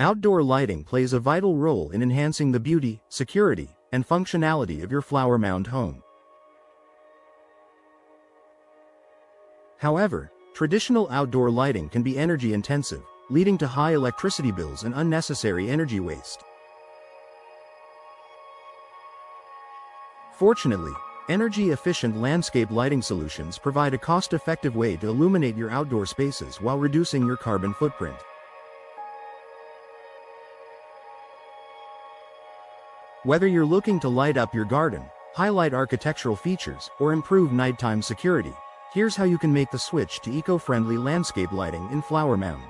Outdoor lighting plays a vital role in enhancing the beauty, security, and functionality of your flower mound home. However, traditional outdoor lighting can be energy intensive, leading to high electricity bills and unnecessary energy waste. Fortunately, energy-efficient landscape lighting solutions provide a cost-effective way to illuminate your outdoor spaces while reducing your carbon footprint. Whether you're looking to light up your garden, highlight architectural features, or improve nighttime security, here's how you can make the switch to eco-friendly landscape lighting in Flower Mound.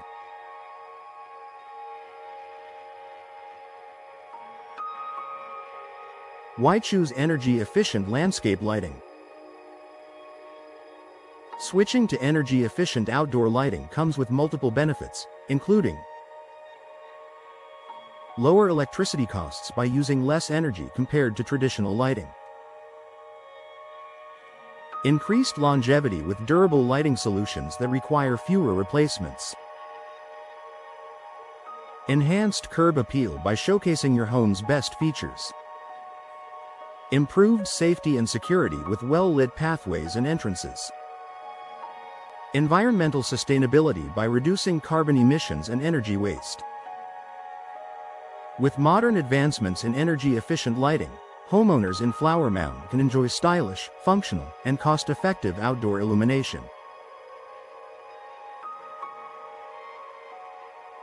Why choose energy-efficient landscape lighting? Switching to energy-efficient outdoor lighting comes with multiple benefits, including lower electricity costs by using less energy compared to traditional lighting, increased longevity with durable lighting solutions that require fewer replacements, enhanced curb appeal by showcasing your home's best features, improved safety and security with well-lit pathways and entrances, environmental sustainability by reducing carbon emissions and energy waste. With modern advancements in energy-efficient lighting, homeowners in Flower Mound can enjoy stylish, functional, and cost-effective outdoor illumination.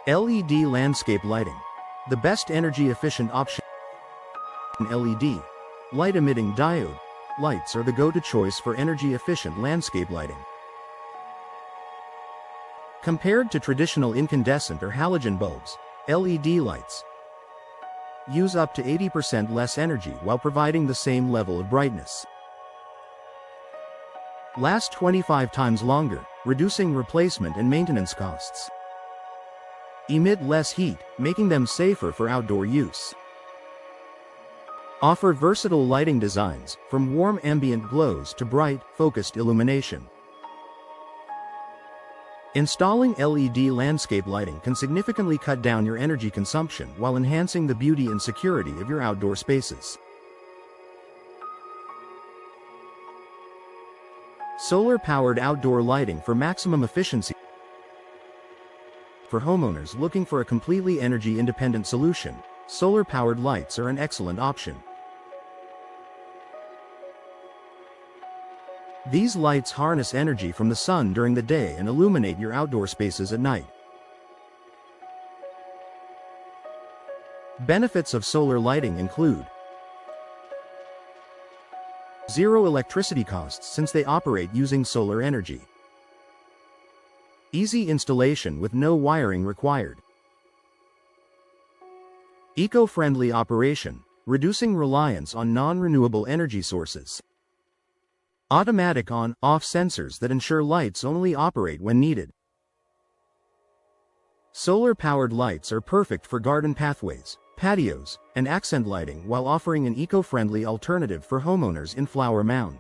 LED landscape lighting. The best energy-efficient option in LED, light-emitting diode lights are the go-to choice for energy-efficient landscape lighting. Compared to traditional incandescent or halogen bulbs, LED lights use up to 80% less energy while providing the same level of brightness. Last 25 times longer, reducing replacement and maintenance costs. Emit less heat, making them safer for outdoor use. Offer versatile lighting designs, from warm ambient glows to bright, focused illumination. Installing LED landscape lighting can significantly cut down your energy consumption while enhancing the beauty and security of your outdoor spaces. Solar-powered outdoor lighting for maximum efficiency. For homeowners looking for a completely energy-independent solution, solar-powered lights are an excellent option. These lights harness energy from the sun during the day and illuminate your outdoor spaces at night. Benefits of solar lighting include zero electricity costs since they operate using solar energy. Easy installation with no wiring required. Eco-friendly operation, reducing reliance on non-renewable energy sources. Automatic on-off sensors that ensure lights only operate when needed. Solar-powered lights are perfect for garden pathways, patios, and accent lighting while offering an eco-friendly alternative for homeowners in Flower Mound.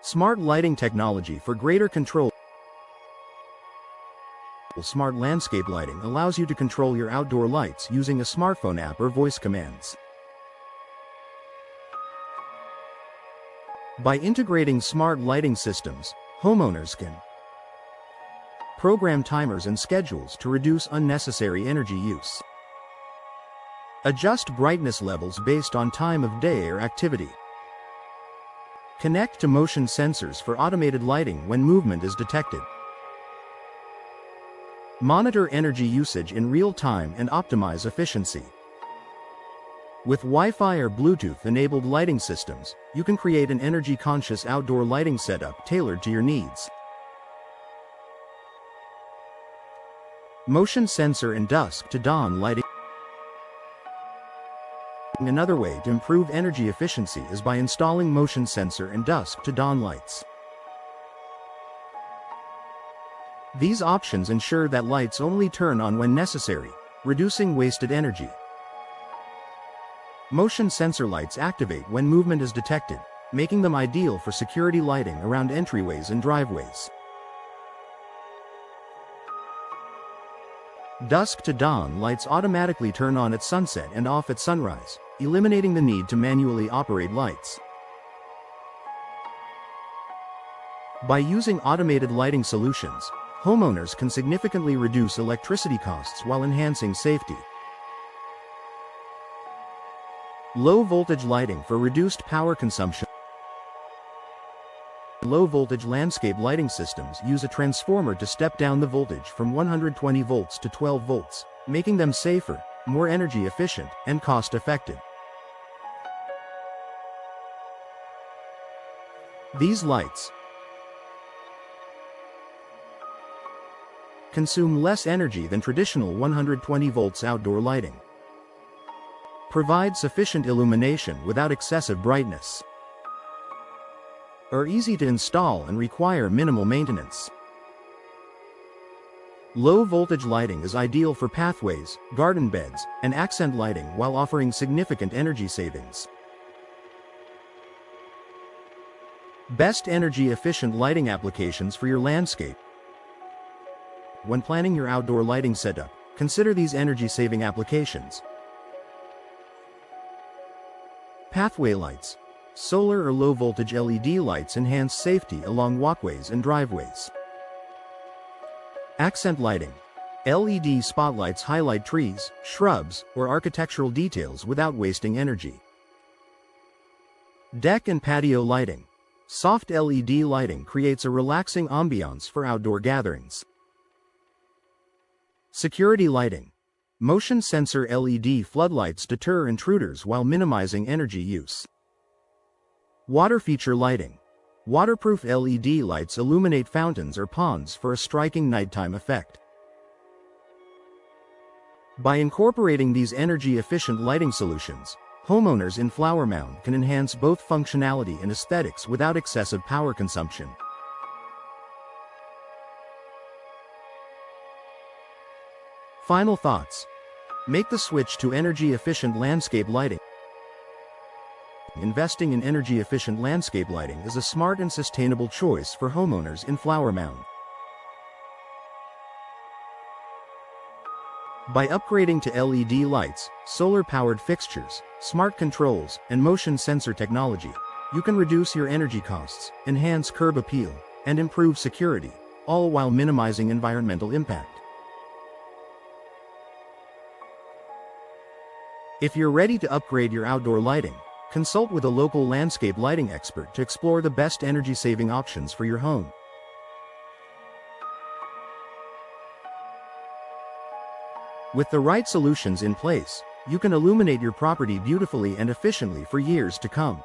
Smart lighting technology for greater control. Smart landscape lighting allows you to control your outdoor lights using a smartphone app or voice commands. By integrating smart lighting systems, homeowners can program timers and schedules to reduce unnecessary energy use. Adjust brightness levels based on time of day or activity. Connect to motion sensors for automated lighting when movement is detected. Monitor energy usage in real time and optimize efficiency. With Wi-Fi or Bluetooth-enabled lighting systems, you can create an energy-conscious outdoor lighting setup tailored to your needs. Motion sensor and dusk to dawn lighting. Another way to improve energy efficiency is by installing motion sensor and dusk to dawn lights. These options ensure that lights only turn on when necessary, reducing wasted energy. Motion sensor lights activate when movement is detected, making them ideal for security lighting around entryways and driveways. Dusk to dawn lights automatically turn on at sunset and off at sunrise, eliminating the need to manually operate lights. By using automated lighting solutions, homeowners can significantly reduce electricity costs while enhancing safety. Low-voltage lighting for reduced power consumption. Low-voltage landscape lighting systems use a transformer to step down the voltage from 120 volts to 12 volts, making them safer, more energy efficient, and cost-effective. These lights consume less energy than traditional 120 volts outdoor lighting, provide sufficient illumination without excessive brightness, are easy to install and require minimal maintenance. Low-voltage lighting is ideal for pathways, garden beds, and accent lighting while offering significant energy savings. Best energy-efficient lighting applications for your landscape. When planning your outdoor lighting setup, consider these energy-saving applications. Pathway lights. Solar or low-voltage LED lights enhance safety along walkways and driveways. Accent lighting. LED spotlights highlight trees, shrubs, or architectural details without wasting energy. Deck and patio lighting. Soft LED lighting creates a relaxing ambiance for outdoor gatherings. Security lighting. Motion sensor LED floodlights deter intruders while minimizing energy use. Water feature lighting. Waterproof LED lights illuminate fountains or ponds for a striking nighttime effect. By incorporating these energy-efficient lighting solutions, homeowners in Flower Mound can enhance both functionality and aesthetics without excessive power consumption. Final thoughts. Make the switch to energy-efficient landscape lighting. Investing in energy-efficient landscape lighting is a smart and sustainable choice for homeowners in Flower Mound. By upgrading to LED lights, solar-powered fixtures, smart controls, and motion sensor technology, you can reduce your energy costs, enhance curb appeal, and improve security, all while minimizing environmental impact. If you're ready to upgrade your outdoor lighting, consult with a local landscape lighting expert to explore the best energy-saving options for your home. With the right solutions in place, you can illuminate your property beautifully and efficiently for years to come.